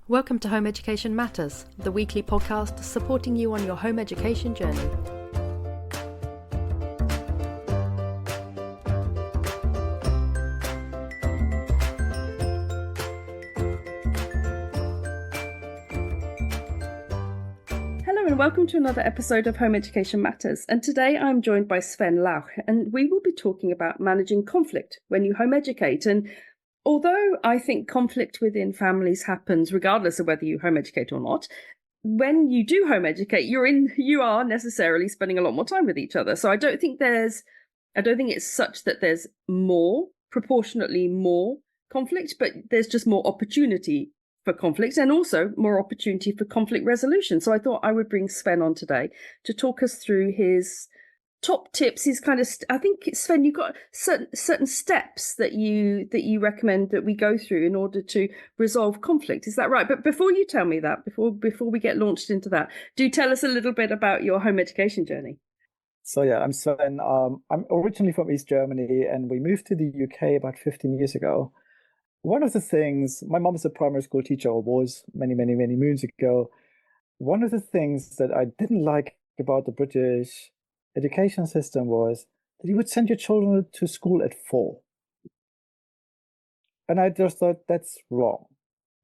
Welcome to Home Education Matters, the weekly podcast supporting you on your home education journey. Hello and welcome to another episode of Home Education Matters. And today I'm joined by Sven Lauch, and we will be talking about managing conflict when you home educate. And although I think conflict within families happens regardless of whether you home educate or not, when you do home educate, you are necessarily spending a lot more time with each other. So I don't think it's such that there's proportionately more conflict, but there's just more opportunity for conflict and also more opportunity for conflict resolution. So I thought I would bring Sven on today to talk us through his top tips. His kind of, I think, Sven, you've got certain steps that you recommend that we go through in order to resolve conflict. Is that right? But before you tell me that, before we get launched into that, do tell us a little bit about your home education journey. So yeah, I'm Sven. I'm originally from East Germany, and we moved to the UK about 15 years ago. One of the things, my mom is a primary school teacher, or was many moons ago. One of the things that I didn't like about the British education system was that you would send your children to school at 4. And I just thought that's wrong.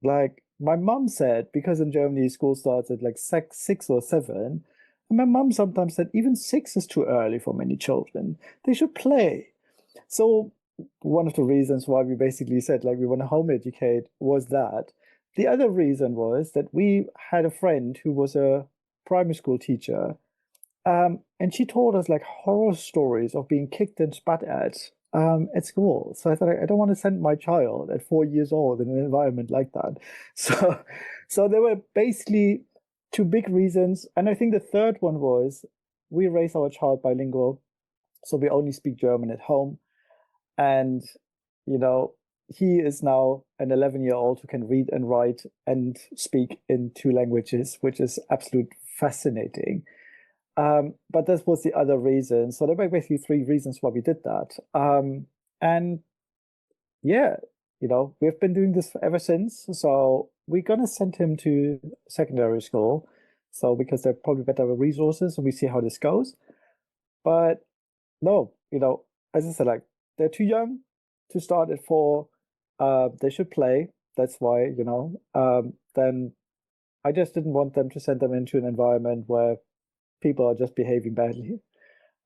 Like my mom said, because in Germany school starts at like 6 or 7, and my mom sometimes said even 6 is too early for many children. They should play. So one of the reasons why we basically said like we want to home educate was that. The other reason was that we had a friend who was a primary school teacher, and she told us like horror stories of being kicked and spat at school. So I thought, I don't want to send my child at 4 years old in an environment like that. So there were basically 2 big reasons. And I think the third one was we raise our child bilingual. So we only speak German at home. And, he is now an 11-year-old who can read and write and speak in 2 languages, which is absolutely fascinating. But this was the other reason. So there were basically 3 reasons why we did that. And yeah, we've been doing this ever since. So we're going to send him to secondary school. So because they're probably better resources, and we see how this goes. But no, as I said, like they're too young to start at 4. They should play. That's why, then I just didn't want them to send them into an environment where people are just behaving badly.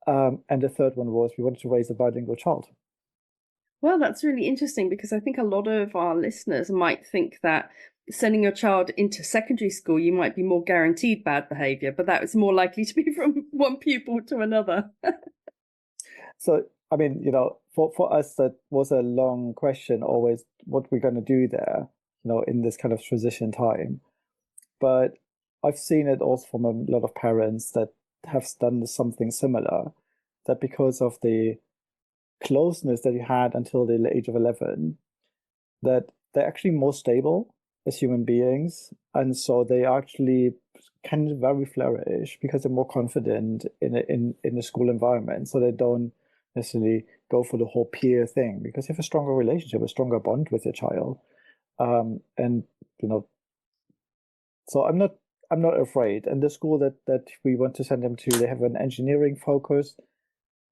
And the third one was we wanted to raise a bilingual child. Well, that's really interesting because I think a lot of our listeners might think that sending your child into secondary school, you might be more guaranteed bad behavior, but that is more likely to be from one pupil to another. So, I mean, for us, that was a long question, always what we're going to do there, in this kind of transition time. But I've seen it also from a lot of parents that have done something similar, that because of the closeness that you had until the age of 11, that they're actually more stable as human beings. And so they actually can very flourish because they're more confident in the school environment. So they don't necessarily go for the whole peer thing because you have a stronger relationship, a stronger bond with your child. So I'm not afraid. And the school that we want to send them to, they have an engineering focus,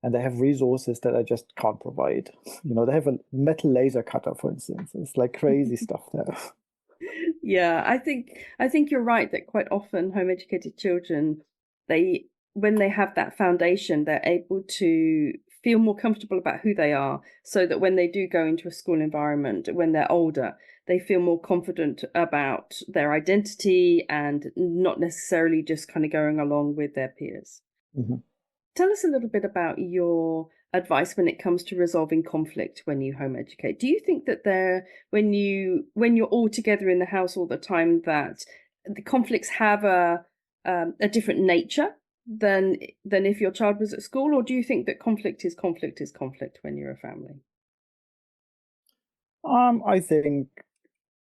and they have resources that I just can't provide. They have a metal laser cutter, for instance. It's like crazy stuff there. Yeah, I think you're right that quite often home educated children, when they have that foundation, they're able to feel more comfortable about who they are, so that when they do go into a school environment, when they're older, they feel more confident about their identity and not necessarily just kind of going along with their peers. Mm-hmm. Tell us a little bit about your advice when it comes to resolving conflict when you home educate. Do you think that when you're all together in the house all the time, that the conflicts have a different nature than if your child was at school, or do you think that conflict is conflict when you're a family? I think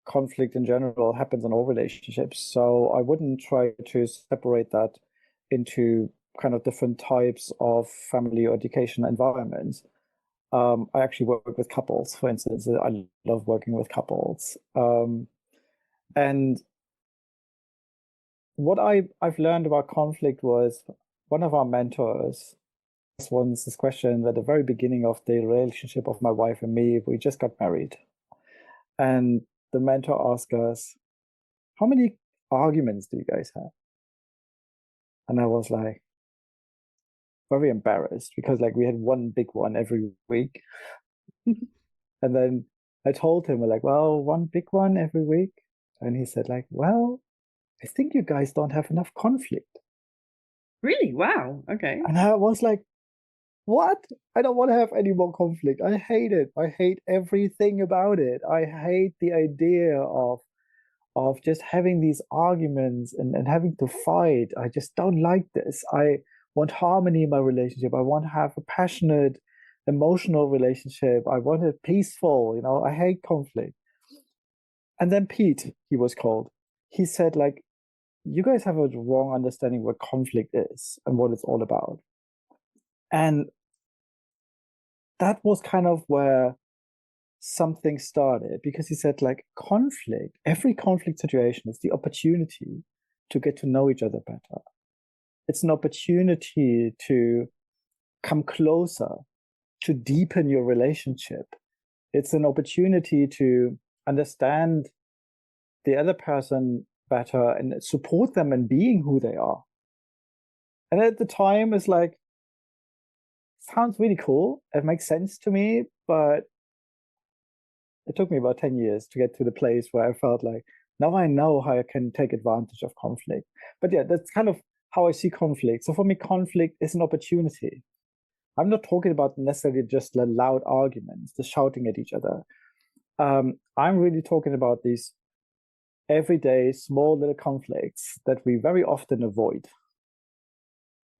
conflict in general happens in all relationships, so I wouldn't try to separate that into kind of different types of family or education environments. I actually work with couples, for instance. I love working with couples. And what I've learned about conflict was one of our mentors asked once this question at the very beginning of the relationship of my wife and me. We just got married. And the mentor asked us, how many arguments do you guys have? And I was like, very embarrassed because like we had one big one every week. And then I told him like, well, one big one every week. And he said like, well, I think you guys don't have enough conflict. Really? Wow. Okay. And I was like, what? I don't want to have any more conflict. I hate it. I hate everything about it. I hate the idea of just having these arguments and having to fight. I just don't like this. I want harmony in my relationship. I want to have a passionate, emotional relationship. I want it peaceful. You know, I hate conflict. And then Pete, he was called. He said, like, you guys have a wrong understanding what conflict is and what it's all about. And that was kind of where something started, because he said like every conflict situation is the opportunity to get to know each other better. It's an opportunity to come closer, to deepen your relationship. It's an opportunity to understand the other person better and support them in being who they are. And at the time, it's like, sounds really cool. It makes sense to me, but it took me about 10 years to get to the place where I felt like, now I know how I can take advantage of conflict. But yeah, that's kind of how I see conflict. So for me, conflict is an opportunity. I'm not talking about necessarily just the loud arguments, the shouting at each other. I'm really talking about these everyday small little conflicts that we very often avoid.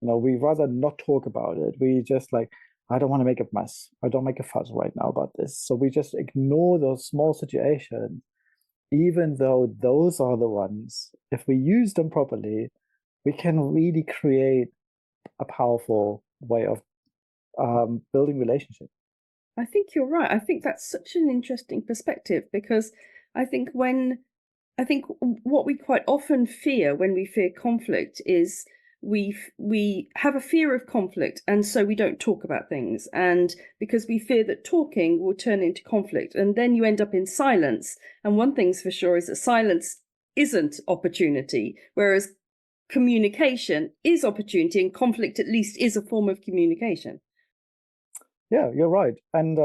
You know, we rather not talk about it. We just like, I don't want to make a mess. I don't make a fuss right now about this. So we just ignore those small situations, even though those are the ones, if we use them properly, we can really create a powerful way of building relationships. I think you're right. I think that's such an interesting perspective, because I think what we quite often fear when we fear conflict is we have a fear of conflict, and so we don't talk about things, and because we fear that talking will turn into conflict, and then you end up in silence. And one thing's for sure is that silence isn't opportunity, whereas communication is opportunity, and conflict at least is a form of communication. Yeah, you're right. And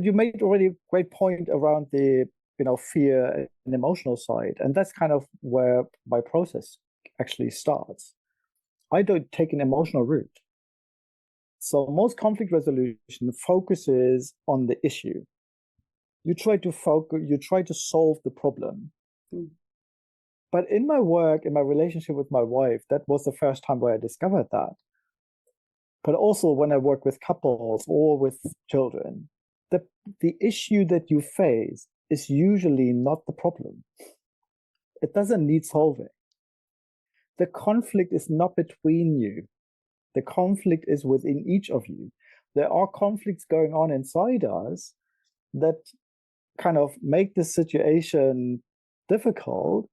you made already a great point around the fear and emotional side. And that's kind of where my process actually starts. I don't take an emotional route. So most conflict resolution focuses on the issue. You try to solve the problem. Mm. But in my work, in my relationship with my wife, that was the first time where I discovered that. But also when I work with couples or with children, the issue that you face is usually not the problem. It doesn't need solving. The conflict is not between you. The conflict is within each of you. There are conflicts going on inside us that kind of make the situation difficult,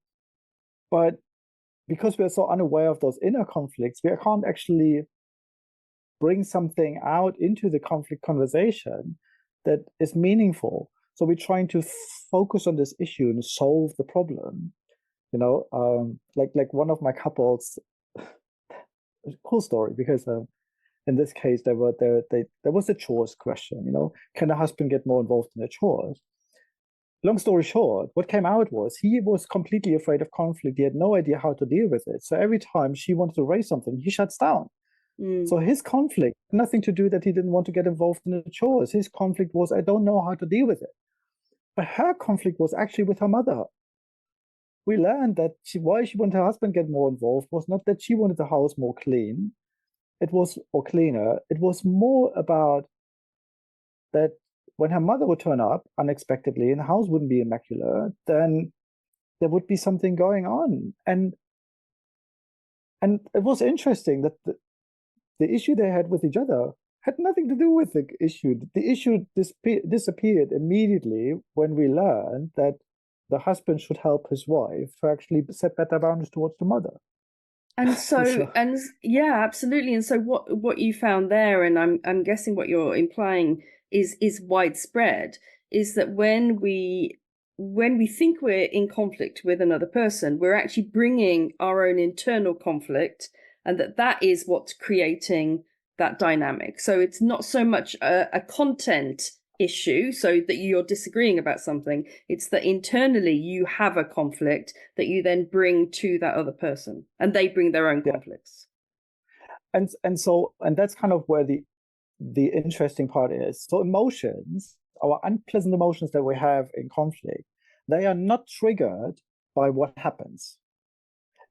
but because we're so unaware of those inner conflicts, we can't actually bring something out into the conflict conversation that is meaningful. So we're trying to focus on this issue and solve the problem. Like one of my couples, cool story, because in this case there was a chores question. Can the husband get more involved in the chores? Long story short, what came out was he was completely afraid of conflict. He had no idea how to deal with it. So every time she wanted to raise something, he shuts down. So his conflict, nothing to do that he didn't want to get involved in the chores. His conflict was, I don't know how to deal with it. But her conflict was actually with her mother. We learned that why she wanted her husband to get more involved was not that she wanted the house more clean, or cleaner. It was more about that when her mother would turn up unexpectedly and the house wouldn't be immaculate, then there would be something going on. And it was interesting that the issue they had with each other had nothing to do with the issue. The issue disappeared immediately when we learned that the husband should help his wife to actually set better boundaries towards the mother. And so, So, and yeah, absolutely. And so what you found there, and I'm guessing what you're implying is widespread, is that when we think we're in conflict with another person, we're actually bringing our own internal conflict, and that is what's creating that dynamic. So it's not so much a content issue, so that you're disagreeing about something. It's that internally you have a conflict that you then bring to that other person, and they bring their own yeah. conflicts. And that's kind of where the interesting part is. So emotions, our unpleasant emotions that we have in conflict, they are not triggered by what happens.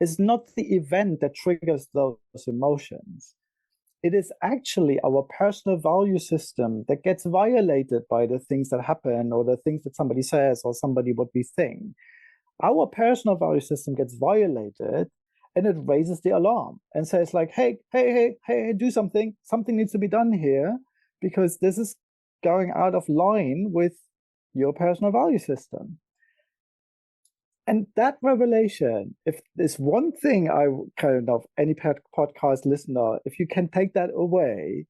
It's not the event that triggers those emotions. It is actually our personal value system that gets violated by the things that happen or the things that somebody says or somebody what we think. Our personal value system gets violated, and it raises the alarm and says like, hey, do something. Something needs to be done here because this is going out of line with your personal value system. And that revelation, if there's one thing I kind of, any podcast listener, if you can take that away,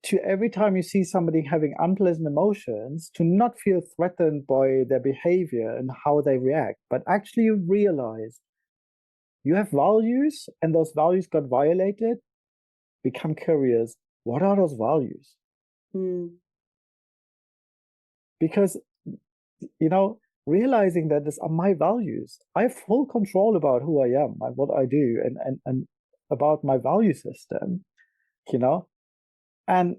to every time you see somebody having unpleasant emotions, to not feel threatened by their behavior and how they react, but actually realize you have values and those values got violated, become curious. What are those values? Because, realizing that these are my values, I have full control about who I am and what I do and about my value system, and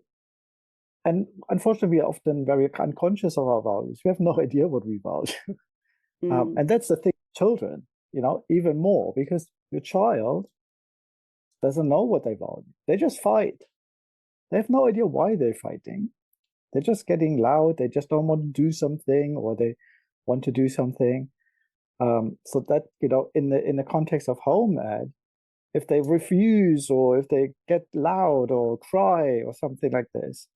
unfortunately, we are often very unconscious of our values. We have no idea what we value. And that's the thing with children, even more, because your child doesn't know what they value. They just fight. They have no idea why they're fighting. They're just getting loud. They just don't want to do something, or they want to do something. So that, in the context of home ed, if they refuse or if they get loud or cry or something like this,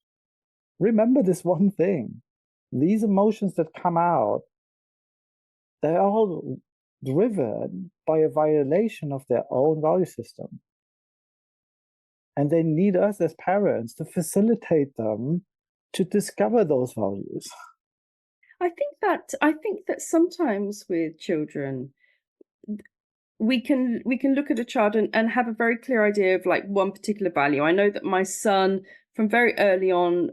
remember this one thing. These emotions that come out, they're all driven by a violation of their own value system. And they need us as parents to facilitate them to discover those values. I think that sometimes with children, we can look at a child and have a very clear idea of like one particular value. I know that my son from very early on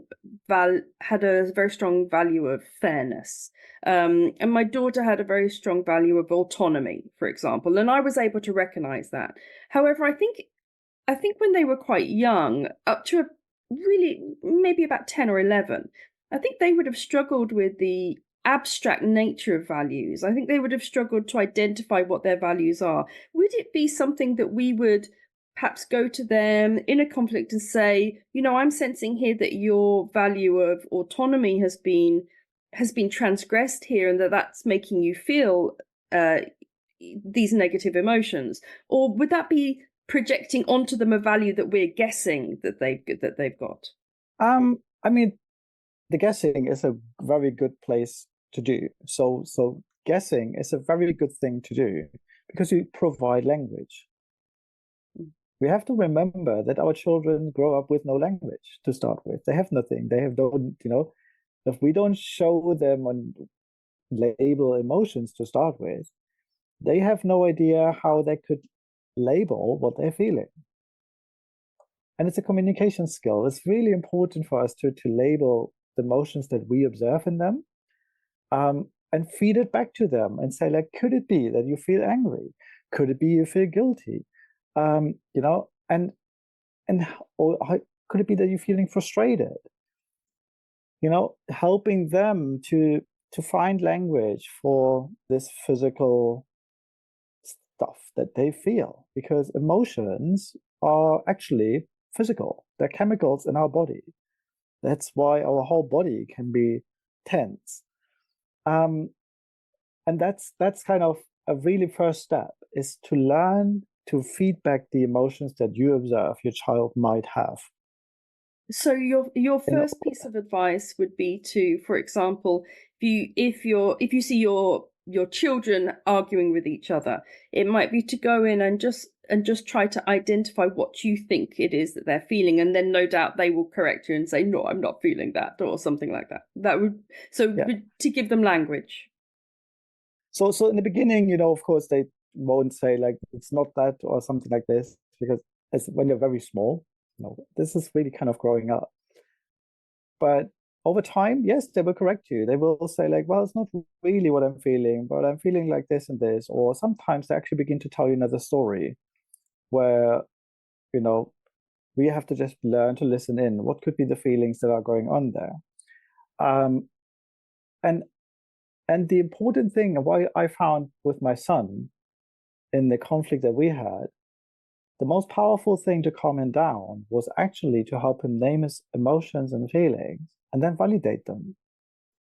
had a very strong value of fairness, and my daughter had a very strong value of autonomy, for example, and I was able to recognize that. However, I think when they were quite young, up to really maybe about 10 or 11, I think they would have struggled with the abstract nature of values. I think they would have struggled to identify what their values are. Would it be something that we would perhaps go to them in a conflict and say, I'm sensing here that your value of autonomy has been transgressed here, and that's making you feel these negative emotions? Or would that be projecting onto them a value that we're guessing that they've got? I mean, the guessing is a very good place to do. So guessing is a very good thing to do because you provide language. We have to remember that our children grow up with no language to start with. They have nothing. They have no, if we don't show them and label emotions to start with, they have no idea how they could label what they're feeling. And it's a communication skill. It's really important for us to label the emotions that we observe in them, and feed it back to them and say, like, could it be that you feel angry? Could it be you feel guilty? And or could it be that you're feeling frustrated? Helping them to find language for this physical stuff that they feel, because emotions are actually physical. They're chemicals in our body. That's why our whole body can be tense. And that's kind of a really first step, is to learn to feedback the emotions that you observe your child might have. So your first piece of advice would be to, for example, if you see your your children arguing with each other. It might be to go in and just try to identify what you think it is that they're feeling, and then no doubt they will correct you and say, no, I'm not feeling that, or something like that. That would Yeah. to give them language. So in the beginning, of course, they won't say like it's not that or something like this, because when you're very small, this is really kind of growing up. But over time, yes, they will correct you. They will say like, well, it's not really what I'm feeling, but I'm feeling like this and this. Or sometimes they actually begin to tell you another story where, we have to just learn to listen in. What could be the feelings that are going on there? And the important thing, why I found with my son in the conflict that we had, the most powerful thing to calm him down was actually to help him name his emotions and feelings and then validate them.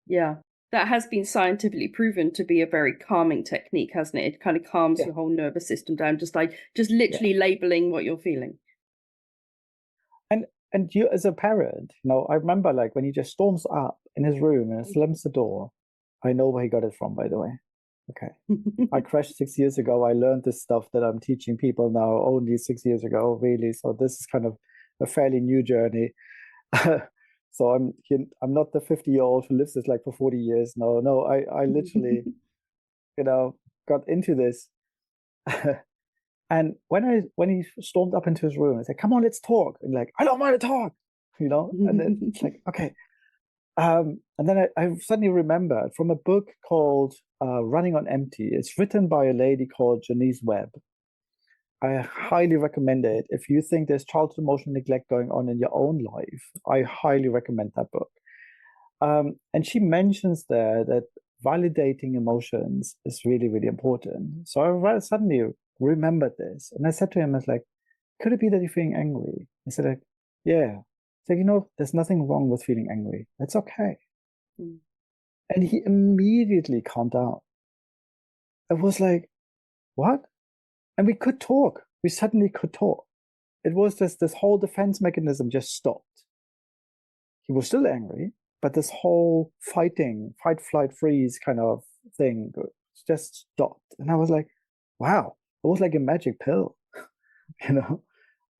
Yeah, that has been scientifically proven to be a very calming technique, hasn't it? It kind of calms your whole nervous system down, just literally labeling what you're feeling. And you as a parent, I remember like when he just storms up in his room and slams the door. I know where he got it from, by the way. Okay. I crashed 6 years ago. I learned this stuff that I'm teaching people now only 6 years ago, really. So this is kind of a fairly new journey. So I'm not the 50-year-old who lives this like for 40 years. No, I literally, got into this. And when he stormed up into his room, I said, "Come on, let's talk." And like, "I don't want to talk," and then it's like, okay. And then I suddenly remembered from a book called Running on Empty. It's written by a lady called Janice Webb. I highly recommend it. If you think there's childhood emotional neglect going on in your own life, I highly recommend that book. And she mentions there that validating emotions is really, really important. So I suddenly remembered this. And I said to him, I was like, could it be that you're feeling angry? He said, like, yeah. So, there's nothing wrong with feeling angry. That's okay. Mm. And he immediately calmed down. It was like, what? And we could talk. We suddenly could talk. It was just this whole defense mechanism just stopped. He was still angry, but this whole fight, flight, freeze kind of thing just stopped. And I was like, wow, it was like a magic pill.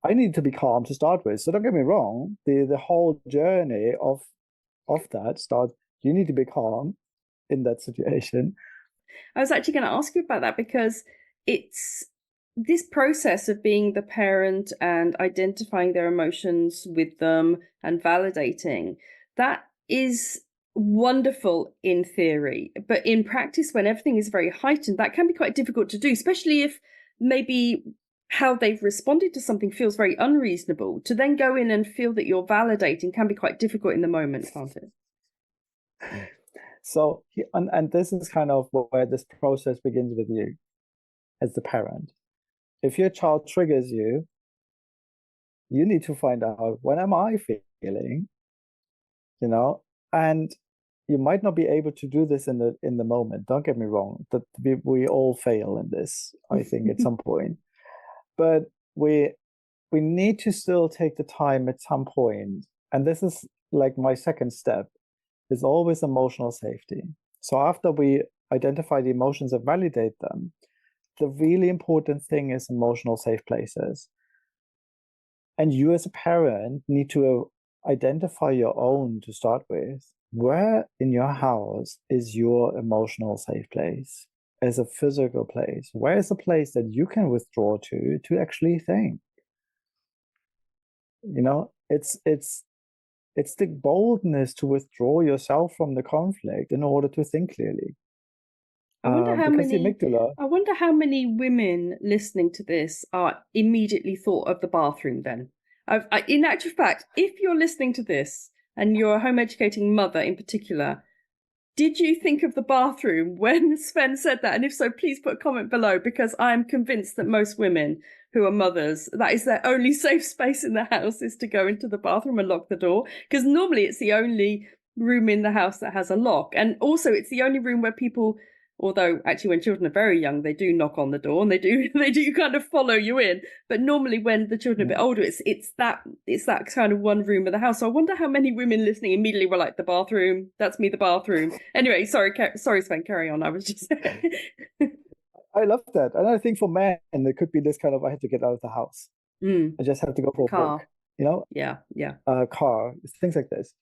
I need to be calm to start with. So don't get me wrong, the whole journey of that starts, you need to be calm in that situation. I was actually going to ask you about that, because it's this process of being the parent and identifying their emotions with them and validating, that is wonderful in theory, but in practice, when everything is very heightened, that can be quite difficult to do, especially if maybe how they've responded to something feels very unreasonable. To then go in and feel that you're validating can be quite difficult in the moment, can't it? So, and this is kind of where this process begins with you as the parent. If your child triggers you, you need to find out, what am I feeling? And you might not be able to do this in the moment. Don't get me wrong, that we all fail in this, I think, at some point. But we need to still take the time at some point, and this is like my second step, is always emotional safety. So after we identify the emotions and validate them, the really important thing is emotional safe places. And you as a parent need to identify your own to start with. Where in your house is your emotional safe place as a physical place? Where is a place that you can withdraw to actually think? It's the boldness to withdraw yourself from the conflict in order to think clearly. I wonder how many women listening to this are immediately thought of the bathroom then. In actual fact, if you're listening to this and you're a home educating mother in particular, did you think of the bathroom when Sven said that? And if so, please put a comment below, because I'm convinced that most women who are mothers, that is their only safe space in the house, is to go into the bathroom and lock the door, because normally it's the only room in the house that has a lock. And also it's the only room where people Although actually when children are very young, they do knock on the door and they do they do kind of follow you in. But normally when the children are a bit older, it's that kind of one room of the house. So I wonder how many women listening immediately were like, the bathroom, that's me, the bathroom. Anyway, sorry Sven, carry on. I was just I love that. And I think for men, it could be this kind of, I have to get out of the house. I just have to go for a walk, Yeah. car, things like this.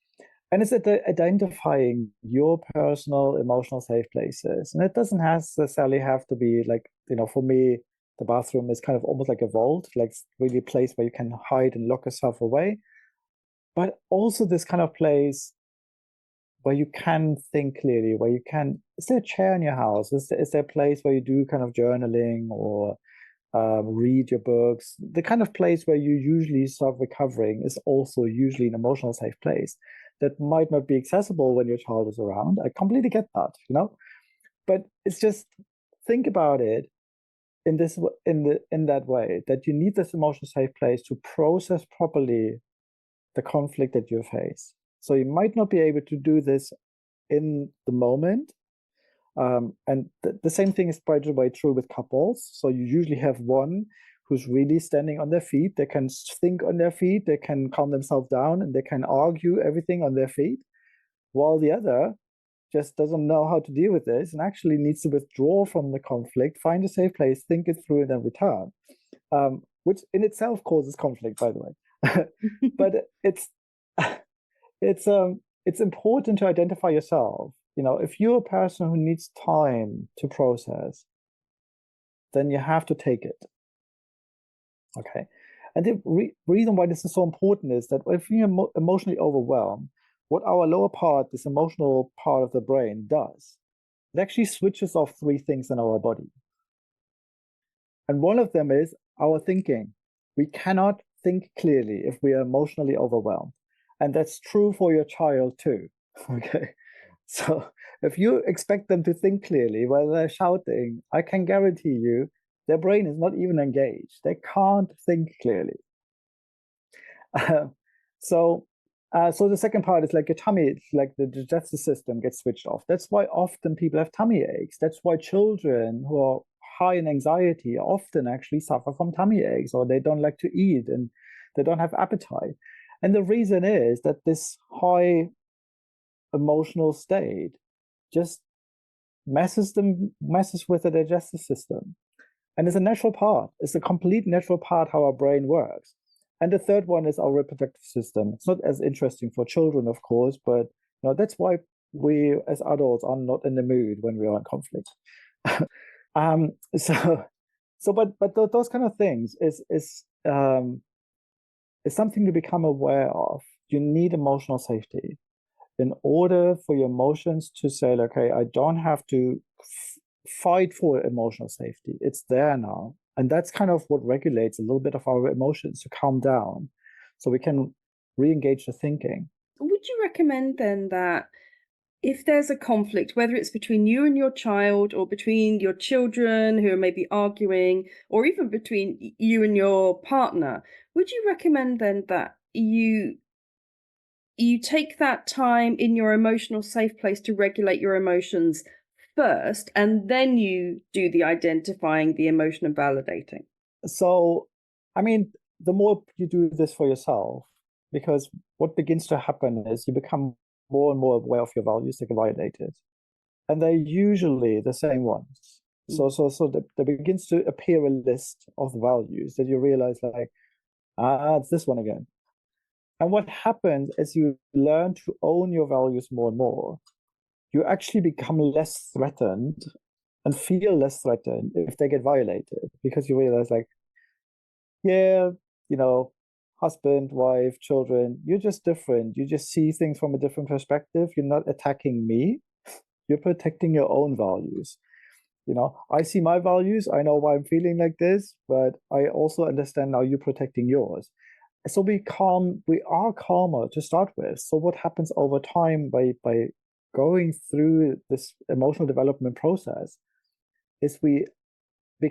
And it's identifying your personal emotional safe places. And it doesn't necessarily have to be like, for me, the bathroom is kind of almost like a vault, like really a place where you can hide and lock yourself away. But also this kind of place where you can think clearly, is there a chair in your house? Is there a place where you do kind of journaling or read your books? The kind of place where you usually start recovering is also usually an emotional safe place that might not be accessible when your child is around. I completely get that, but it's just, think about it in that way, that you need this emotional safe place to process properly the conflict that you face. So you might not be able to do this in the moment. And the same thing is, by the way, true with couples. So you usually have one who's really standing on their feet. They can think on their feet, they can calm themselves down, and they can argue everything on their feet, while the other just doesn't know how to deal with this and actually needs to withdraw from the conflict, find a safe place, think it through, and then return, which in itself causes conflict, by the way. But it's important to identify yourself. If you're a person who needs time to process, then you have to take it. Okay. And the reason why this is so important is that if you're emotionally overwhelmed, what our lower part, this emotional part of the brain, does, it actually switches off three things in our body. And one of them is our thinking. We cannot think clearly if we are emotionally overwhelmed. And that's true for your child too. Okay. So if you expect them to think clearly while they're shouting, I can guarantee you their brain is not even engaged. They can't think clearly. So the second part is like your tummy, like the digestive system gets switched off. That's why often people have tummy aches. That's why children who are high in anxiety often actually suffer from tummy aches, or they don't like to eat and they don't have appetite. And the reason is that this high emotional state just messes with the digestive system. And it's a natural part. It's a complete natural part how our brain works. And the third one is our reproductive system. It's not as interesting for children, of course, but that's why we as adults are not in the mood when we are in conflict. But those kind of things is something to become aware of. You need emotional safety in order for your emotions to say, okay, I don't have to fight for emotional safety. It's there now. And that's kind of what regulates a little bit of our emotions, to calm down so we can re-engage the thinking. Would you recommend then that if there's a conflict, whether it's between you and your child or between your children who are maybe arguing, or even between you and your partner, would you recommend then that you take that time in your emotional safe place to regulate your emotions first, and then you do the identifying, the emotion, and validating? So, I mean, the more you do this for yourself, because what begins to happen is you become more and more aware of your values that get violated. And they're usually the same ones. So there begins to appear a list of values that you realize, like, it's this one again. And what happens is you learn to own your values more and more. You actually become less threatened and feel less threatened if they get violated, because you realize, like, yeah, husband, wife, children, you're just different. You just see things from a different perspective. You're not attacking me. You're protecting your own values. I see my values. I know why I'm feeling like this, but I also understand now you're protecting yours. So we are calmer to start with. So what happens over time by going through this emotional development process is we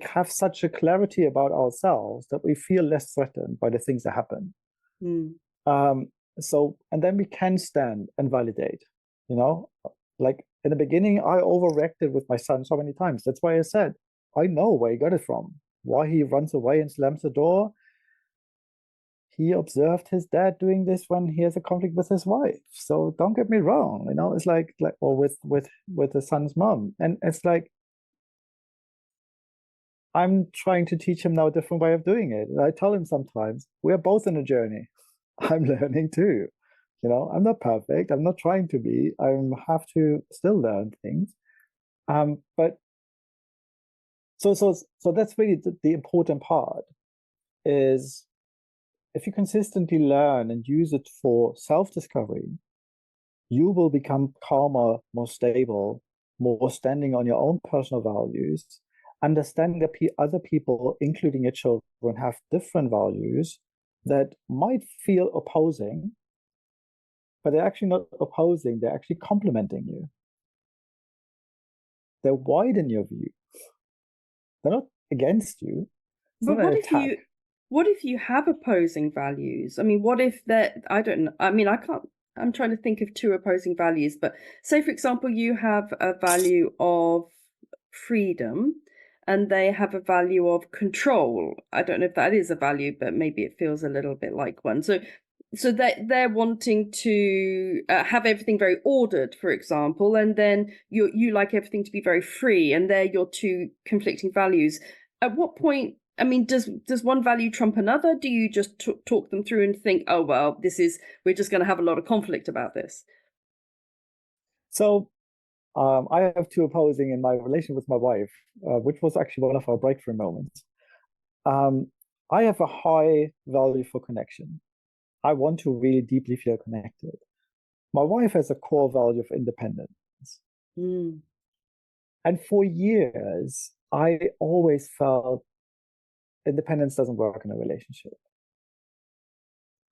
have such a clarity about ourselves that we feel less threatened by the things that happen. And then we can stand and validate, like, in the beginning, I overreacted with my son so many times. That's why I said, I know where he got it from. Why he runs away and slams the door. He observed his dad doing this when he has a conflict with his wife. So don't get me wrong, it's like or with the son's mom. And it's like I'm trying to teach him now a different way of doing it. And I tell him sometimes, we're both on a journey. I'm learning too. I'm not perfect. I'm not trying to be. I have to still learn things. But so that's really the important part is if you consistently learn and use it for self-discovery, you will become calmer, more stable, more standing on your own personal values, understanding that other people, including your children, have different values that might feel opposing, but they're actually not opposing, they're actually complementing you. They widen your view. They're not against you. It's But not an attack. what if you have opposing values? I mean, what if that, I don't know. I mean, I'm trying to think of two opposing values, but say, for example, you have a value of freedom and they have a value of control. I don't know if that is a value, but maybe it feels a little bit like one. So they're wanting to have everything very ordered, for example, and then you like everything to be very free, and they're your two conflicting values. At what point, I mean, does one value trump another? Do you just talk them through and think, oh well, we're just going to have a lot of conflict about this? So I have two opposing in my relation with my wife, which was actually one of our breakthrough moments. I have a high value for connection. I want to really deeply feel connected. My wife has a core value of independence. Mm. And for years, I always felt independence doesn't work in a relationship.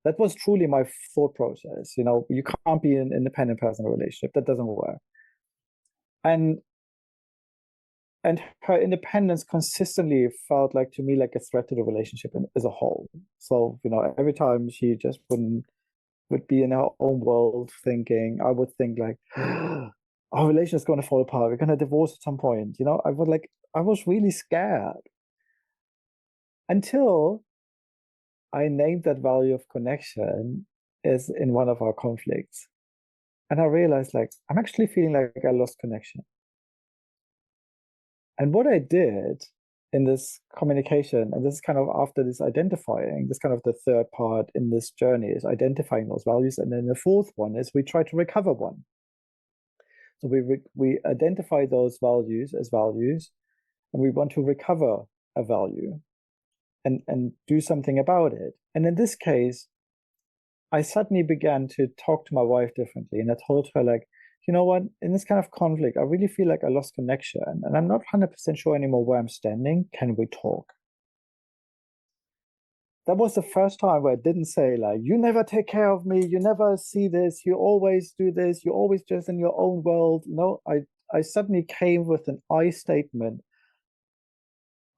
That was truly my thought process. You can't be an independent person in a relationship. That doesn't work. And her independence consistently felt like to me like a threat to the relationship as a whole. So, every time she just would be in her own world thinking, I would think like, our relationship is going to fall apart. We're going to divorce at some point. I was really scared until I named that value of connection as in one of our conflicts. And I realized like, I'm actually feeling like I lost connection. And what I did in this communication, and this is kind of after this identifying, this kind of the third part in this journey is identifying those values. And then the fourth one is we try to recover one. So we identify those values as values, and we want to recover a value and do something about it. And in this case, I suddenly began to talk to my wife differently. And I told her, like, you know what, in this kind of conflict, I really feel like I lost connection and I'm not 100% sure anymore where I'm standing. Can we talk? That was the first time where I didn't say, like, you never take care of me, you never see this, you always do this, you're always just in your own world. No, I suddenly came with an I statement.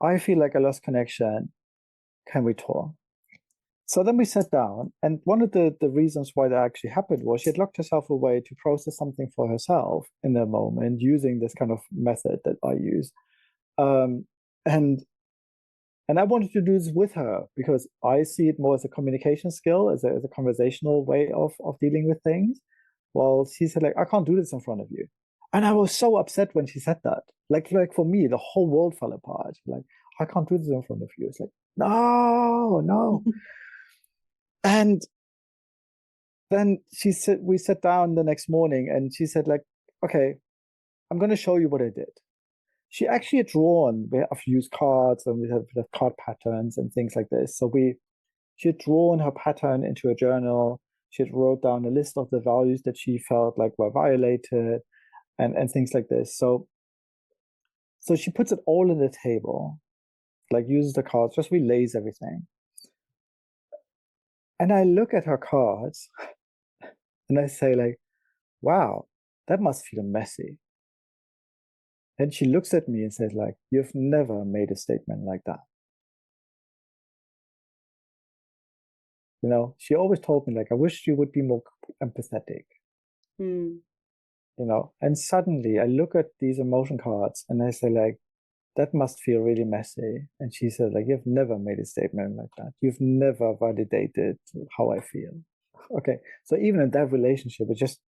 I feel like I lost connection. Can we talk? So then we sat down, and one of the reasons why that actually happened was she had locked herself away to process something for herself in the moment using this kind of method that I use. Um, and I wanted to do this with her because I see it more as a communication skill, as a conversational way of dealing with things. Well, she said, like, I can't do this in front of you. And I was so upset when she said that. Like for me, the whole world fell apart. Like, I can't do this in front of you. It's like, no, no. And then we sat down the next morning and she said, like, okay, I'm going to show you what I did. She actually had drawn, I've used cards and we have card patterns and things like this. So she had drawn her pattern into a journal. She had wrote down a list of the values that she felt like were violated and things like this. So she puts it all on the table, like uses the cards, just relays everything. And I look at her cards and I say, like, wow, that must feel messy. And she looks at me and says, like, you've never made a statement like that. She always told me, like, I wish you would be more empathetic. Mm. And suddenly I look at these emotion cards and I say, like, that must feel really messy. And she said, like, you've never made a statement like that. You've never validated how I feel. Okay. So even in that relationship, it just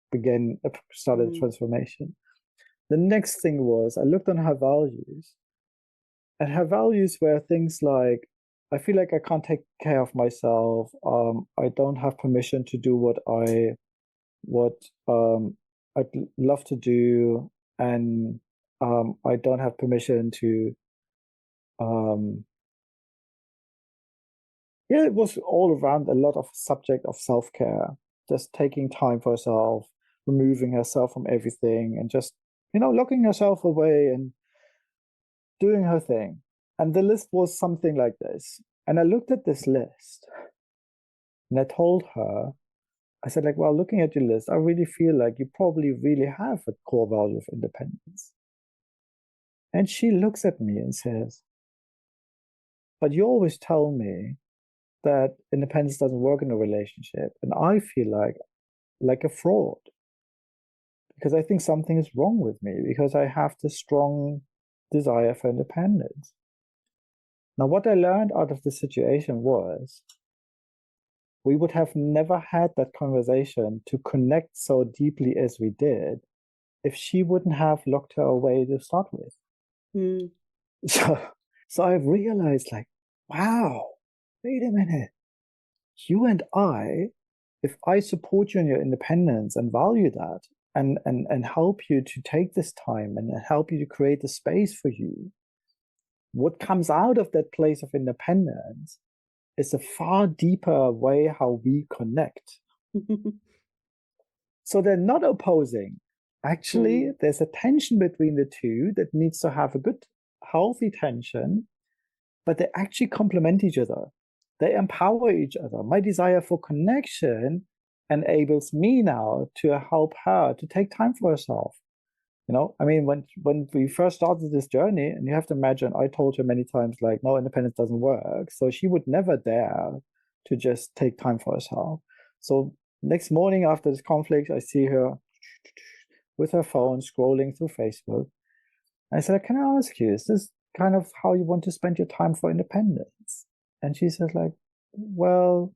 started a transformation. The next thing was I looked on her values, and her values were things like, I feel like I can't take care of myself. I don't have permission to do what I'd love to do, and I don't have permission to yeah, it was all around a lot of subject of self-care, just taking time for herself, removing herself from everything, and just locking herself away and doing her thing. And the list was something like this. And I looked at this list and I told her, I said, like, well, looking at your list, I really feel like you probably really have a core value of independence. And she looks at me and says, but you always tell me that independence doesn't work in a relationship. And I feel like a fraud because I think something is wrong with me because I have this strong desire for independence. Now, what I learned out of the situation was we would have never had that conversation to connect so deeply as we did if she wouldn't have locked her away to start with. Mm. So I realized, like, wow, wait a minute. You and I, if I support you in your independence and value that and help you to take this time and help you to create the space for you, what comes out of that place of independence is a far deeper way how we connect. So they're not opposing. Actually, there's a tension between the two that needs to have a good, healthy tension, but they actually complement each other. They empower each other. My desire for connection enables me now to help her to take time for herself. I mean, when we first started this journey, and you have to imagine, I told her many times, like, no, independence doesn't work. So she would never dare to just take time for herself. So next morning after this conflict, I see her with her phone scrolling through Facebook. I said, can I ask you, is this kind of how you want to spend your time for independence? And she says, like, well,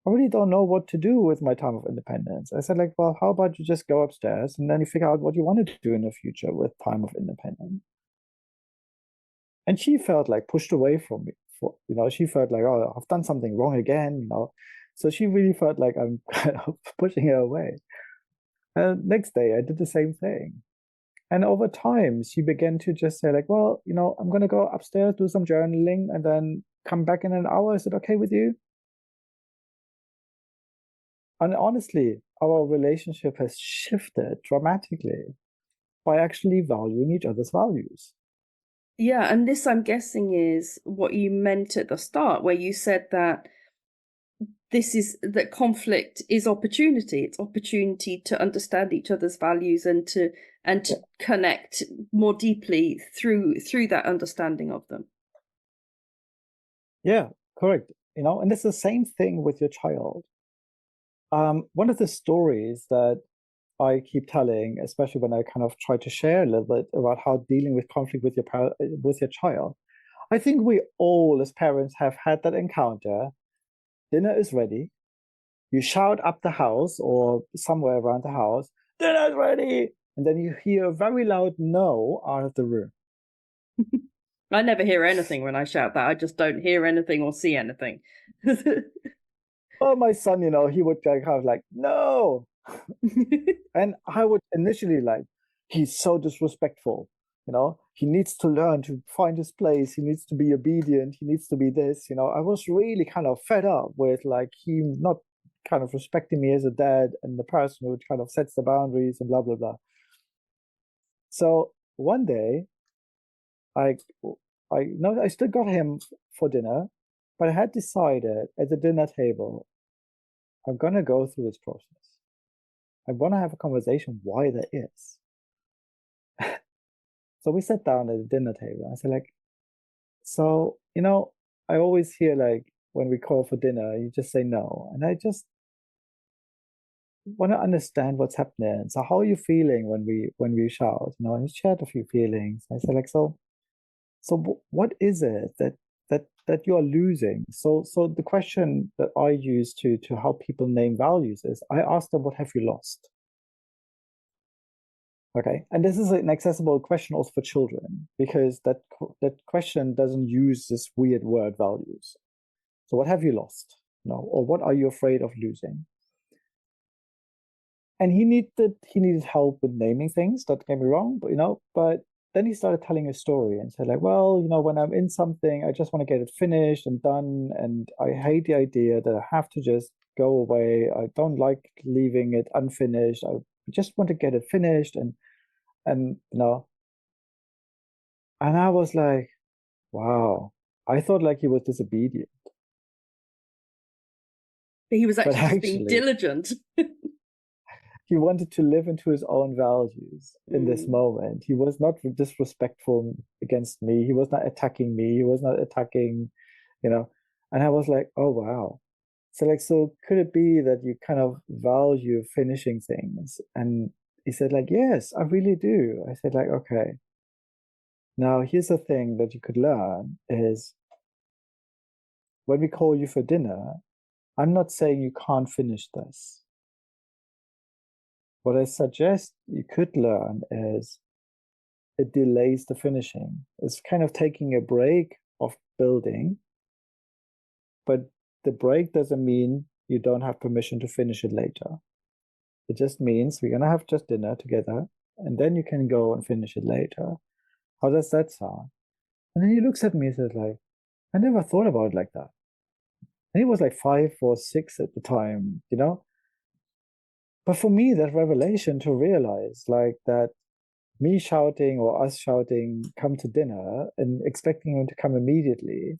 I really don't know what to do with my time of independence. I said, like, well, how about you just go upstairs and then you figure out what you want to do in the future with time of independence? And she felt like pushed away from me. She felt like, oh, I've done something wrong again. So she really felt like I'm kind of pushing her away. And next day, I did the same thing. And over time, she began to just say, like, well, I'm going to go upstairs, do some journaling, and then come back in an hour. Is it okay with you? And honestly, our relationship has shifted dramatically by actually valuing each other's values. Yeah, and this, I'm guessing, is what you meant at the start, where you said that that conflict is opportunity. It's opportunity to understand each other's values and to connect more deeply through that understanding of them. Yeah, correct. And it's the same thing with your child. One of the stories that I keep telling, especially when I kind of try to share a little bit about how dealing with conflict with your child. I think we all as parents have had that encounter. Dinner is ready. You shout up the house or somewhere around the house, dinner's ready. And then you hear a very loud no out of the room. I never hear anything when I shout that. I just don't hear anything or see anything. Oh, my son, he would kind of like, no. And I would initially like, he's so disrespectful. He needs to learn to find his place. He needs to be obedient. He needs to be this. I was really kind of fed up with like he not kind of respecting me as a dad and the person who kind of sets the boundaries and blah blah blah. So one day, I I still got him for dinner, but I had decided at the dinner table, I'm gonna go through this process. I want to have a conversation why there is. So we sat down at the dinner table. I said, like, so, I always hear like when we call for dinner, you just say no. And want to understand what's happening. So how are you feeling when we shout? And he shared a few feelings. I said, like, so what is it that you are losing? So the question that I use to help people name values is I ask them, what have you lost? Okay, and this is an accessible question also for children because that question doesn't use this weird word values. So what have you lost? No, or what are you afraid of losing? And he needed help with naming things. Don't get me wrong, but then he started telling a story and said like, well, when I'm in something, I just want to get it finished and done, and I hate the idea that I have to just go away. I don't like leaving it unfinished. I just want to get it finished, and and I was like, wow. I thought like he was disobedient, But he was but actually just being actually diligent. he wanted to live into his own values in this Mm. moment. He was not disrespectful against me. He was not attacking me. He was not attacking, you know. And I was like, oh wow. So like, so could it be that you kind of value finishing things? And he said like, yes, I really do. I said like, okay. Now here's the thing that you could learn is when we call you for dinner, I'm not saying you can't finish this. What I suggest you could learn is it delays the finishing. It's kind of taking a break of building, but the break doesn't mean you don't have permission to finish it later. It just means we're going to have just dinner together, and then you can go and finish it later. How does that sound? And then he looks at me and says, like, I never thought about it like that. And he was like 5 or 6 at the time. But for me, that revelation to realize like that me shouting or us shouting, come to dinner and expecting him to come immediately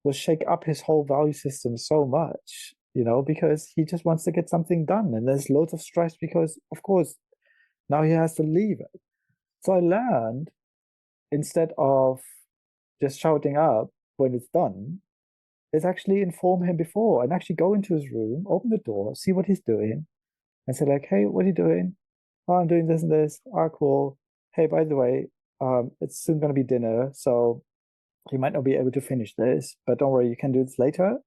will shake up his whole value system so much, because he just wants to get something done. And there's loads of stress because, of course, now he has to leave it. So I learned instead of just shouting up when it's done, is actually inform him before and actually go into his room, open the door, see what he's doing, and say, like, hey, what are you doing? Oh, I'm doing this and this. Ah, cool. Hey, by the way, it's soon going to be dinner, so you might not be able to finish this, but don't worry, you can do this later.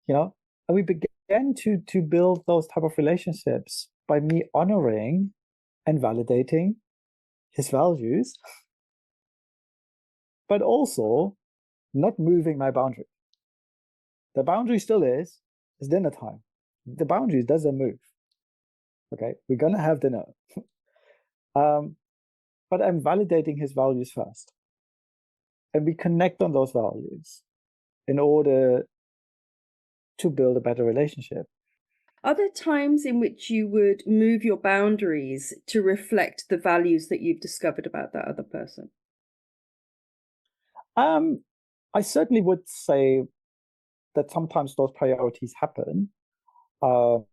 And we began to build those type of relationships by me honoring and validating his values, but also not moving my boundary. The boundary still is dinner time. The boundary doesn't move. Okay, we're gonna have dinner. But I'm validating his values first. And we connect on those values in order to build a better relationship. Are there times in which you would move your boundaries to reflect the values that you've discovered about that other person? I certainly would say that sometimes those priorities happen. Um,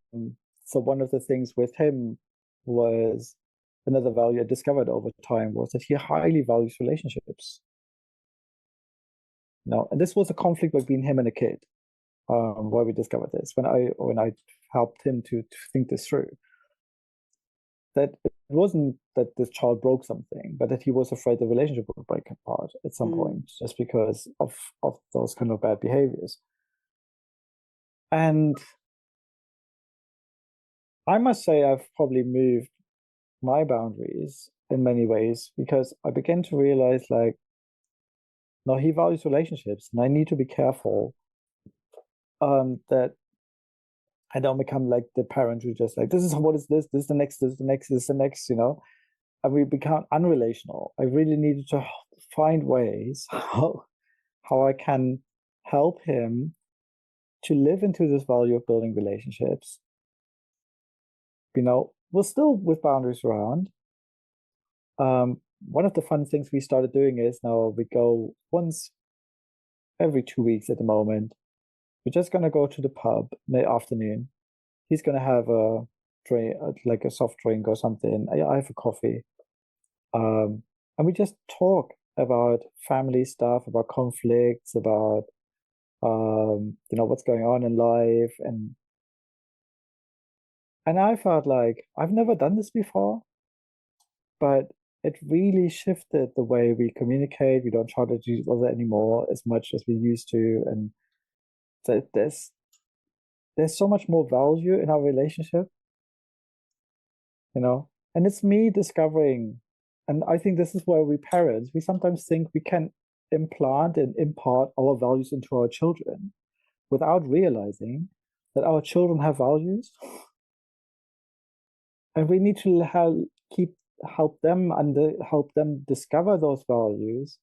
so one of the things with him was another value I discovered over time was that he highly values relationships. And this was a conflict between him and a kid, where we discovered this when I helped him to think this through. That it wasn't that this child broke something, but that he was afraid the relationship would break apart at some point, just because of those kind of bad behaviors. And I must say I've probably moved my boundaries in many ways because I began to realize like, no, he values relationships, and I need to be careful that I don't become like the parent who just like, this is what is this is the next, this is the next, this is the next. And we become unrelational. I really needed to find ways how I can help him to live into this value of building relationships. We're still with boundaries around. One of the fun things we started doing is now we go once every 2 weeks at the moment. We're just gonna go to the pub in the afternoon. He's gonna have a drink, like a soft drink or something. I have a coffee. And we just talk about family stuff, about conflicts, about what's going on in life, And I felt like I've never done this before, but it really shifted the way we communicate. We don't try to do each other anymore as much as we used to. And there's so much more value in our relationship, you know? And it's me discovering, and I think this is where we parents, we sometimes think we can implant and impart our values into our children without realizing that our children have values, and we need to help them discover those values,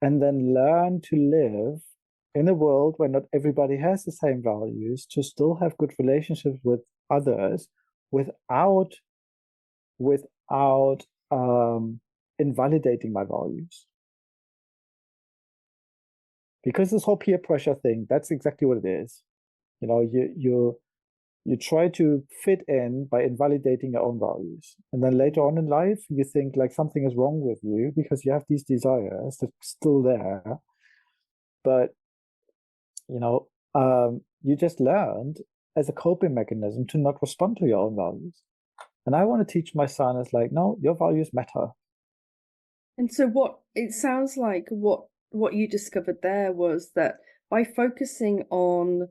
and then learn to live in a world where not everybody has the same values, to still have good relationships with others without without invalidating my values. Because this whole peer pressure thing, that's exactly what it is. You know, you try to fit in by invalidating your own values. And then later on in life, you think like something is wrong with you because you have these desires that are still there. But, you know, you just learned as a coping mechanism to not respond to your own values. And I want to teach my son is like, no, your values matter. And so what it sounds like what you discovered there was that by focusing on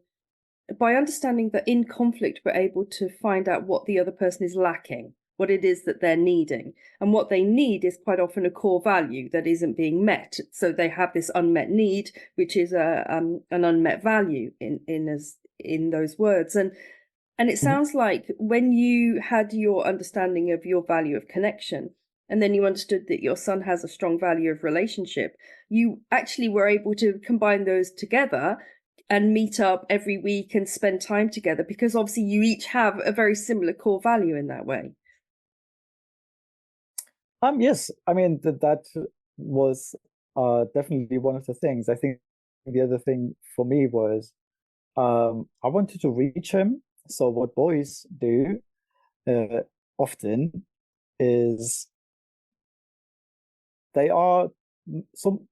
by understanding that in conflict we're able to find out what the other person is lacking, what it is that they're needing, and what they need is quite often a core value that isn't being met. So they have this unmet need, which is an unmet value in those words. And it Mhm. sounds like when you had your understanding of your value of connection, and then you understood that your son has a strong value of relationship, you actually were able to combine those together and meet up every week and spend time together because obviously you each have a very similar core value in that way. Yes, I mean that was definitely one of the things. I think the other thing for me was I wanted to reach him. So what boys do uh, often is they are some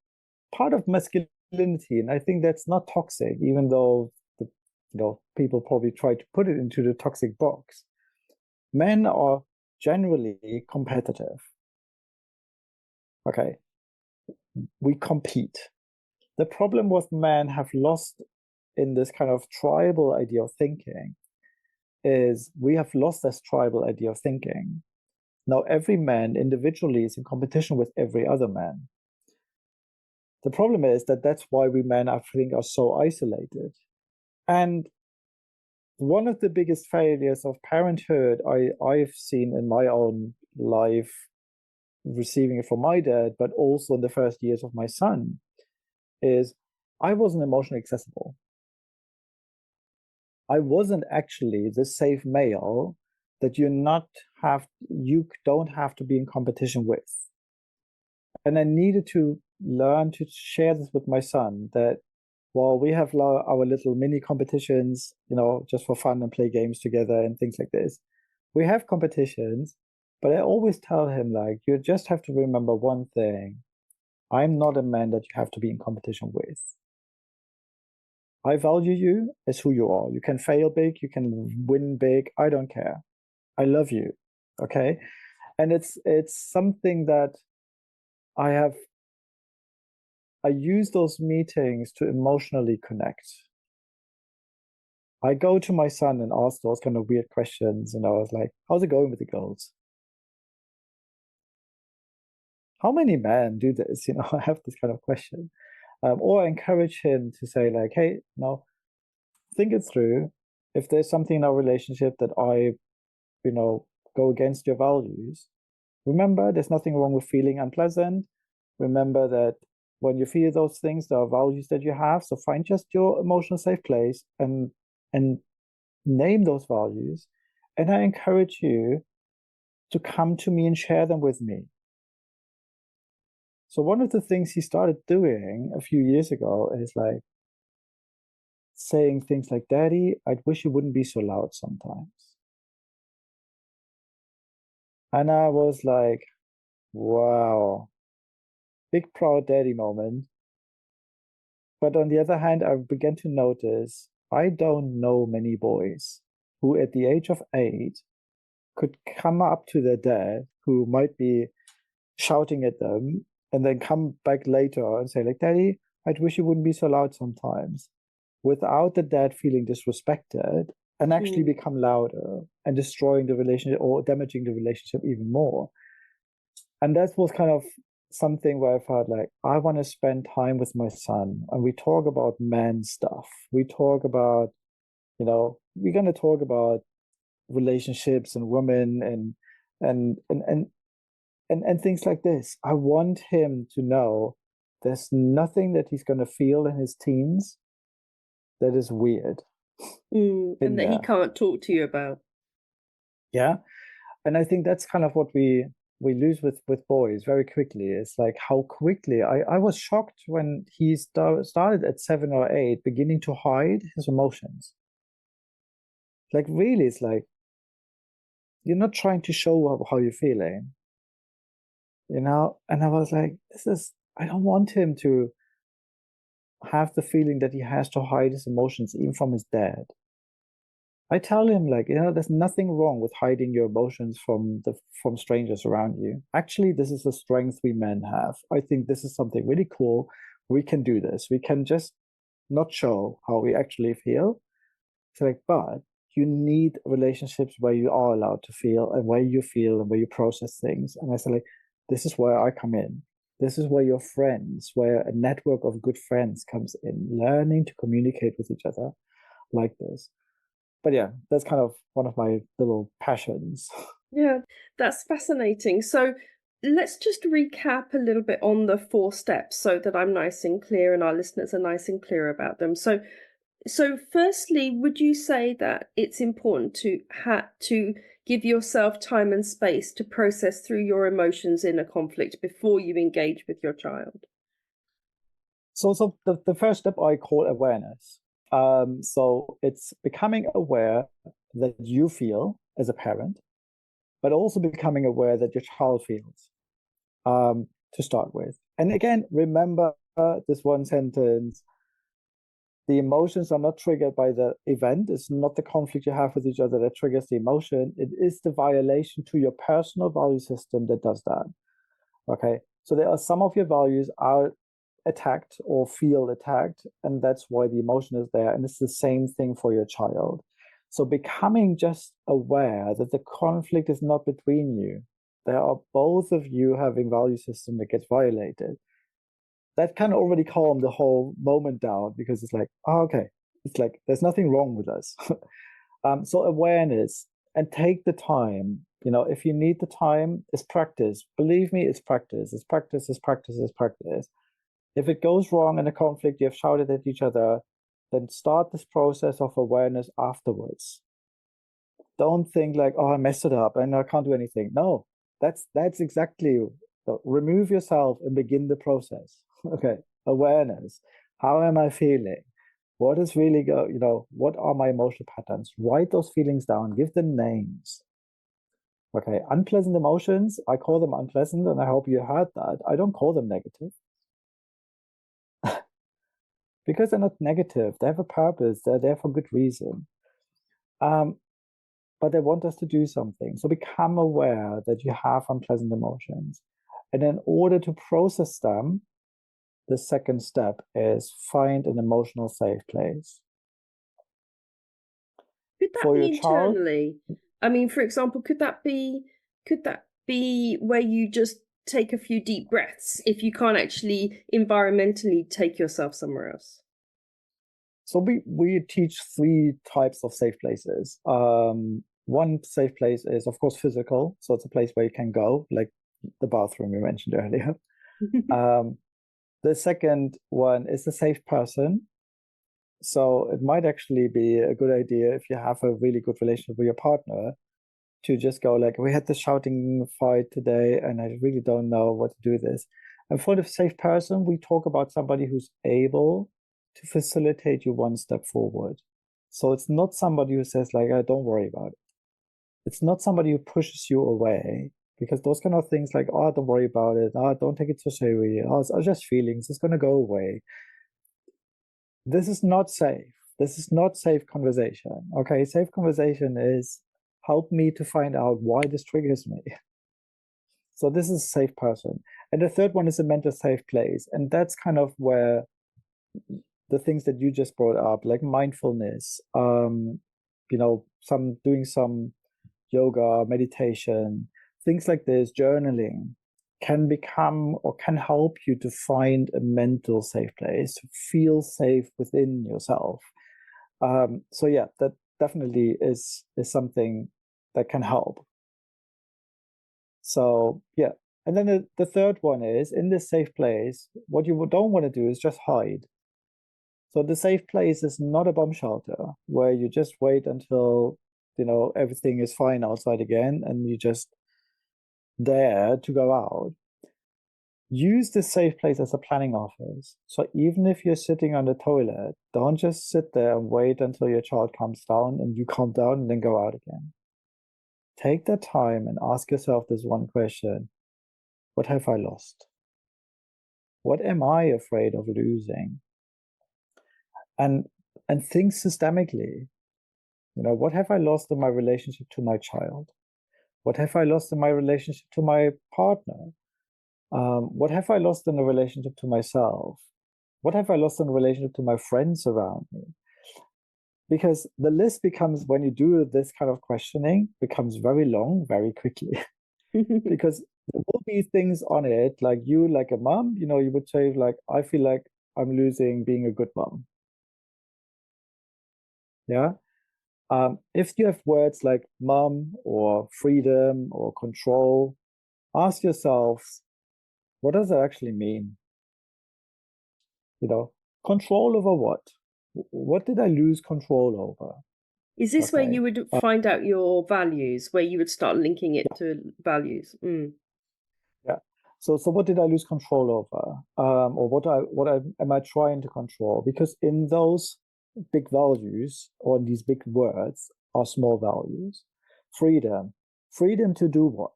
part of masculinity, and I think that's not toxic, even though people probably try to put it into the toxic box. Men are generally competitive. Okay, we compete. The problem with men have lost in this kind of tribal idea of thinking is we have lost this tribal idea of thinking. Now, every man individually is in competition with every other man. The problem is that that's why we men, I think, are so isolated. And one of the biggest failures of parenthood I've seen in my own life, receiving it from my dad, but also in the first years of my son, is I wasn't emotionally accessible. I wasn't actually the safe male that you don't have to be in competition with. And I needed to learn to share this with my son that while we have our little mini competitions, just for fun and play games together and things like this, we have competitions, but I always tell him like you just have to remember one thing. I'm not a man that you have to be in competition with. I value you as who you are. You can fail big, you can win big. I don't care. I love you. Okay. And it's something that I have I use those meetings to emotionally connect. I go to my son and ask those kind of weird questions, I was like, how's it going with the girls? How many men do this? I have this kind of question. Or I encourage him to say, like, hey, think it through. If there's something in our relationship that go against your values, remember there's nothing wrong with feeling unpleasant. Remember that when you feel those things, there are values that you have. So find just your emotional safe place and name those values. And I encourage you to come to me and share them with me. So one of the things he started doing a few years ago is like saying things like, Daddy, I wish you wouldn't be so loud sometimes. And I was like, wow, big proud daddy moment. But on the other hand, I began to notice I don't know many boys who at the age of 8 could come up to their dad, who might be shouting at them, and then come back later and say, like, Daddy, I'd wish you wouldn't be so loud sometimes, without the dad feeling disrespected, and actually Mm. become louder and destroying the relationship or damaging the relationship even more. And that was kind of something where I felt like I want to spend time with my son, and we talk about man stuff. We talk about, we're going to talk about relationships and women and and and and things like this. I want him to know there's nothing that he's going to feel in his teens that is weird And in that he there. can't talk to you about. Yeah. And I think that's kind of what we lose with boys very quickly. It's like how quickly I was shocked when he started at 7 or 8, beginning to hide his emotions. Like, really, it's like you're not trying to show how you're feeling, And I was like, I don't want him to have the feeling that he has to hide his emotions even from his dad. I tell him, like, there's nothing wrong with hiding your emotions from strangers around you. Actually, this is a strength we men have. I think this is something really cool. We can do this. We can just not show how we actually feel. It's like, but you need relationships where you are allowed to feel, and where you feel, and where you process things. And I said, like, this is where I come in. This is where your friends, where a network of good friends comes in, learning to communicate with each other like this. But yeah, that's kind of one of my little passions. Yeah, that's fascinating. So let's just recap a little bit on the 4 steps so that I'm nice and clear and our listeners are nice and clear about them. So firstly, would you say that it's important to give yourself time and space to process through your emotions in a conflict before you engage with your child? So the first step I call awareness. So it's becoming aware that you feel as a parent, but also becoming aware that your child feels, to start with. And again, remember this one sentence: the emotions are not triggered by the event. It's not the conflict you have with each other that triggers the emotion. It is the violation to your personal value system that does that. Okay. So there are some of your values are attacked or feel attacked, and that's why the emotion is there. And it's the same thing for your child. So becoming just aware that the conflict is not between you. There are both of you having value system that gets violated. That can already calm the whole moment down, because it's like, oh, okay, it's like there's nothing wrong with us. So awareness, and take the time. If you need the time, it's practice. Believe me, it's practice. It's practice. It's practice. It's practice. If it goes wrong in a conflict, you have shouted at each other, then start this process of awareness afterwards. Don't think like, oh, I messed it up and I can't do anything. No, that's exactly. Remove yourself and begin the process. Okay, awareness. How am I feeling? What is really what are my emotional patterns? Write those feelings down, give them names. Okay, unpleasant emotions, I call them unpleasant, and I hope you heard that. I don't call them negative because they're not negative. They have a purpose. They're there for good reason. But they want us to do something. So become aware that you have unpleasant emotions. And in order to process them, the second step is find an emotional safe place. Could that For be your child, internally? I mean, for example, could that be where you just take a few deep breaths if you can't actually environmentally take yourself somewhere else? so we teach 3 types of safe places. One safe place is, of course, physical. So it's a place where you can go, like the bathroom you mentioned earlier. The second one is a safe person. So it might actually be a good idea, if you have a really good relationship with your partner, to just go like, we had the shouting fight today and I really don't know what to do with this. And for the safe person, we talk about somebody who's able to facilitate you one step forward. So it's not somebody who says like, oh, don't worry about it. It's not somebody who pushes you away, because those kind of things like, oh, don't worry about it. Oh, don't take it so seriously. Oh, it's just feelings. It's going to go away. This is not safe. This is not safe conversation. Okay, safe conversation is, help me to find out why this triggers me. So this is a safe person. And the third one is a mental safe place. And that's kind of where the things that you just brought up, like mindfulness, doing some yoga, meditation, things like this, journaling, can become or can help you to find a mental safe place, to feel safe within yourself. So yeah, that definitely is something that can help. So yeah. And then the third one is, in this safe place, what you don't want to do is just hide. So the safe place is not a bomb shelter where you just wait until, everything is fine outside again and you just dare to go out. Use this safe place as a planning office. So even if you're sitting on the toilet, don't just sit there and wait until your child calms down and you calm down and then go out again. Take that time and ask yourself this one question: what have I lost? What am I afraid of losing? And think systemically. What have I lost in my relationship to my child? What have I lost in my relationship to my partner? What have I lost in a relationship to myself? What have I lost in a relationship to my friends around me? Because the list becomes, when you do this kind of questioning, becomes very long very quickly. Because there will be things on it, like a mom, you would say, like, I feel like I'm losing being a good mom. Yeah. If you have words like mom or freedom or control, ask yourselves, what does that actually mean? Control over what? What did I lose control over? Is this where you would find out your values, where you would start linking it to values? Yeah. So what did I lose control over? Or what am I trying to control? Because in those big values, or in these big words, are small values. Freedom. Freedom to do what?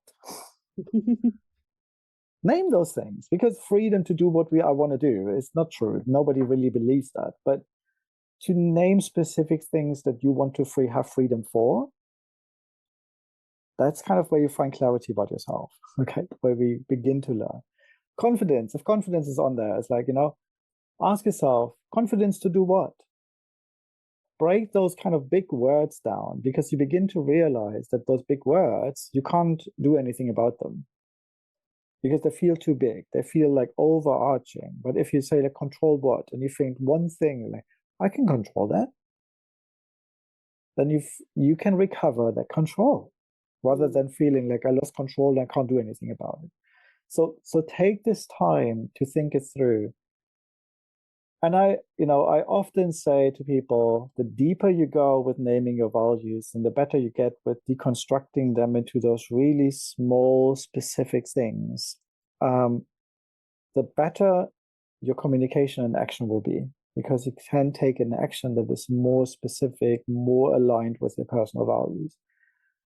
Name those things, because freedom to do what I want to do is not true. Nobody really believes that. But to name specific things that you want to have freedom for, that's kind of where you find clarity about yourself. Okay, where we begin to learn. Confidence. If confidence is on there, it's like, ask yourself, confidence to do what? Break those kind of big words down, because you begin to realize that those big words, you can't do anything about them because they feel too big. They feel like overarching. But if you say, like, control what, and you think one thing, like, I can control that, then you can recover that control, rather than feeling like I lost control and I can't do anything about it. So take this time to think it through. And I often say to people, the deeper you go with naming your values and the better you get with deconstructing them into those really small, specific things, the better your communication and action will be, because you can take an action that is more specific, more aligned with your personal values.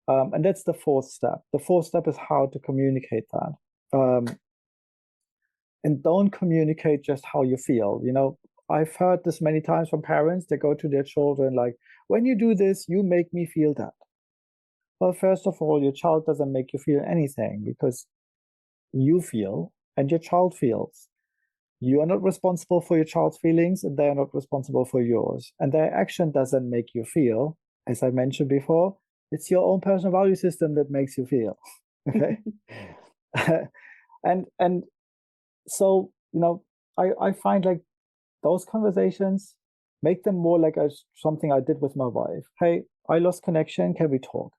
And that's the fourth step. The fourth step is how to communicate that. And don't communicate just how you feel. I've heard this many times from parents. They go to their children like, when you do this, you make me feel that. Well, first of all, your child doesn't make you feel anything, because you feel and your child feels. You are not responsible for your child's feelings, and they are not responsible for yours. And their action doesn't make you feel. As I mentioned before, it's your own personal value system that makes you feel. Okay. and so, I find, like, those conversations, make them more like something I did with my wife. Hey, I lost connection. Can we talk?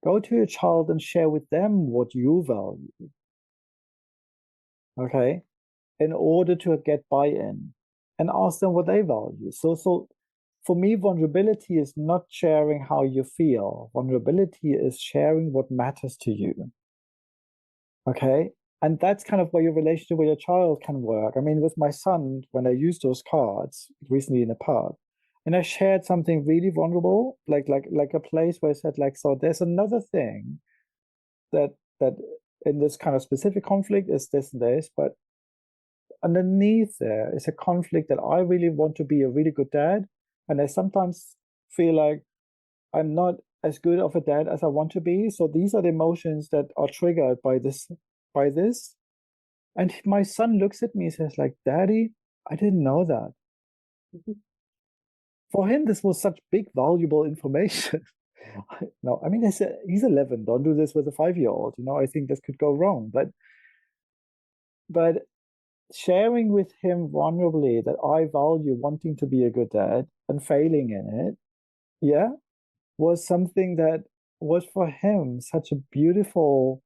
Go to your child and share with them what you value. Okay. In order to get buy-in, and ask them what they value. So for me, vulnerability is not sharing how you feel. Vulnerability is sharing what matters to you. Okay. And that's kind of where your relationship with your child can work. I mean, with my son, when I used those cards recently in a pub, and I shared something really vulnerable, like a place where I said, like, so there's another thing that in this kind of specific conflict is this and this, but underneath there is a conflict that I really want to be a really good dad, and I sometimes feel like I'm not as good of a dad as I want to be. So these are the emotions that are triggered by this. And my son looks at me and says, like, Daddy, I didn't know that. Mhm. For him, this was such big, valuable information. No, I mean, he's 11. Don't do this with a 5-year-old. I think this could go wrong. But sharing with him vulnerably that I value wanting to be a good dad and failing in it, yeah, was something that was for him such a beautiful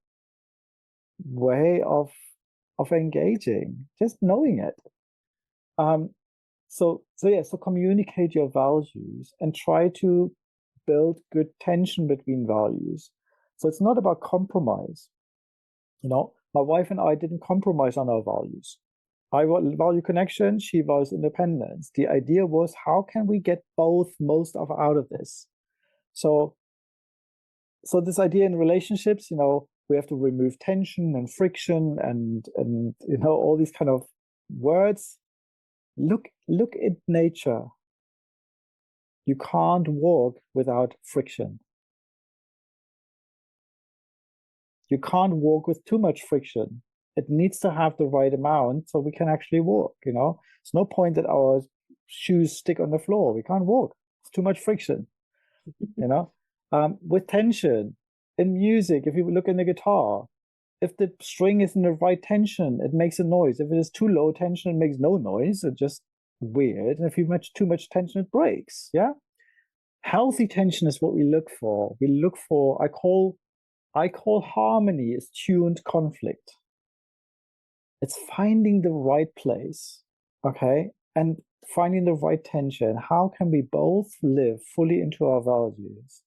way of engaging, just knowing it. So communicate your values and try to build good tension between values. So it's not about compromise. My wife and I didn't compromise on our values. I value connection, she values independence. The idea was, how can we get both most of out of this? So this idea in relationships, we have to remove tension and friction and all these kind of words. Look at nature. You can't walk without friction. You can't walk with too much friction. It needs to have the right amount so we can actually walk. It's no point that our shoes stick on the floor. We can't walk. It's too much friction. With tension in music, if you look in the guitar, if the string is in the right tension, it makes a noise. If it is too low tension, it makes no noise. It's just weird. And if you match too much tension, it breaks. Yeah. Healthy tension is what we look for. I call harmony is tuned conflict. It's finding the right place, okay? And finding the right tension. How can we both live fully into our values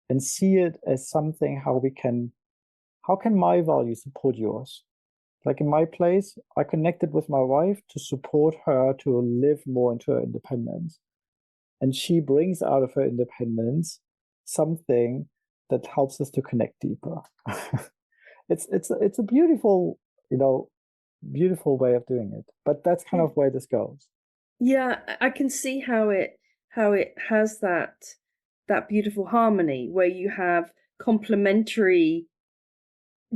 and see it as something how can my values support yours? Like in my place, I connected with my wife to support her to live more into her independence. And she brings out of her independence something that helps us to connect deeper. It's a beautiful, beautiful way of doing it. But that's kind of where this goes. Yeah, I can see how it has that beautiful harmony where you have complementary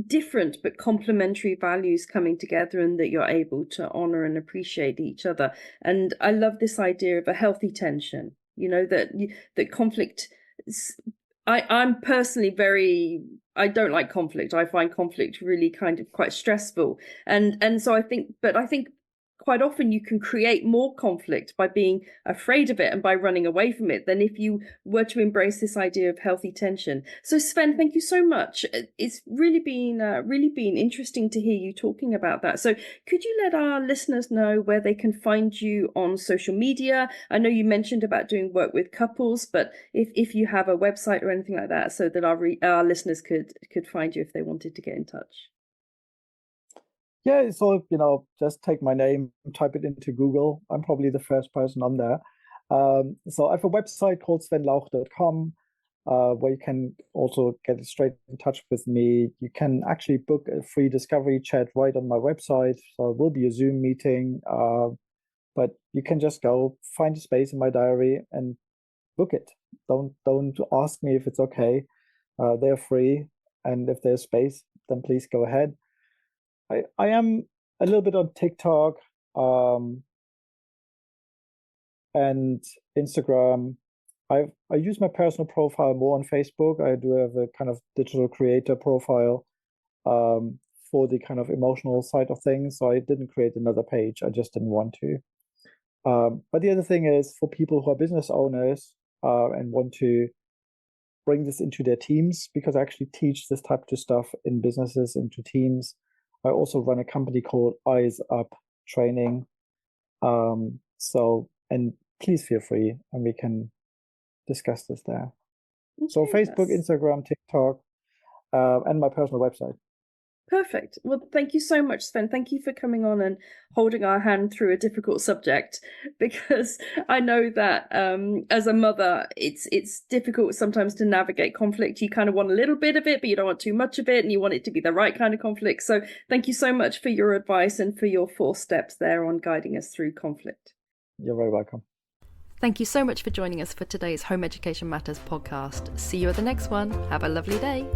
different but complementary values coming together, and that you're able to honor and appreciate each other. And I love this idea of a healthy tension, that conflict I'm personally I don't like conflict. I find conflict really kind of quite stressful. And so I think quite often you can create more conflict by being afraid of it and by running away from it than if you were to embrace this idea of healthy tension. So Sven, thank you so much. It's really been interesting to hear you talking about that. So could you let our listeners know where they can find you on social media? I know you mentioned about doing work with couples, but if you have a website or anything like that, so that our listeners could find you if they wanted to get in touch. Yeah, so just take my name, type it into Google. I'm probably the first person on there. So I have a website called svenlauch.com, where you can also get straight in touch with me. You can actually book a free discovery chat right on my website. So it will be a Zoom meeting, but you can just go find a space in my diary and book it. Don't ask me if it's okay. They're free, and if there's space, then please go ahead. I am a little bit on TikTok, and Instagram. I use my personal profile more on Facebook. I do have a kind of digital creator profile, for the kind of emotional side of things. So I didn't create another page. I just didn't want to. But the other thing is, for people who are business owners, and want to bring this into their teams, because I actually teach this type of stuff in businesses into teams. I also run a company called Eyes Up Training. And please feel free, and we can discuss this there. So Facebook, Instagram, TikTok, and my personal website. Perfect. Well, thank you so much, Sven. Thank you for coming on and holding our hand through a difficult subject, because I know that as a mother, it's difficult sometimes to navigate conflict. You kind of want a little bit of it, but you don't want too much of it, and you want it to be the right kind of conflict. So thank you so much for your advice and for your 4 steps there on guiding us through conflict. You're very welcome. Thank you so much for joining us for today's Home Education Matters podcast. See you at the next one. Have a lovely day.